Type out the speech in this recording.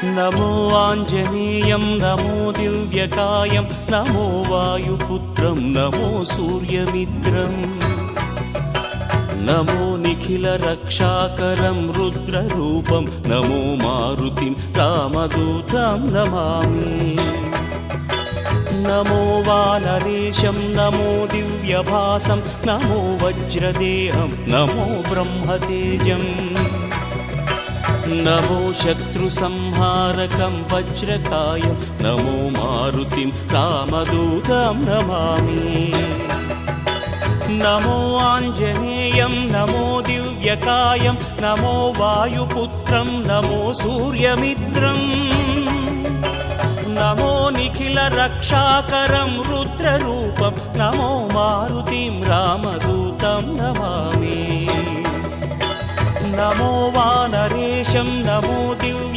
नमो आञ्जनेयं नमो दिव्यकायं नमो वायुपुत्रं नमो सूर्यमित्रम् नमो निखिलरक्षाकरं रुद्ररूपं नमो मारुतिं रामदूतं Namami नमो वानरेशं नमो दिव्यभासं नमो वज्रदेहं नमो ब्रह्मतेजम् नमो शत्रुसंहारकं वज्रकायं नमो मारुतिं रामदूतं Namami नमो आञ्जनेयं नमो दिव्यकायं नमो वायुपुत्रं नमो सूर्यमित्रम् नमो निखिलरक्षाकरं रुद्ररूपं नमो मारुतिं रामदूतं Namami नमो वानरेशं नमो Divya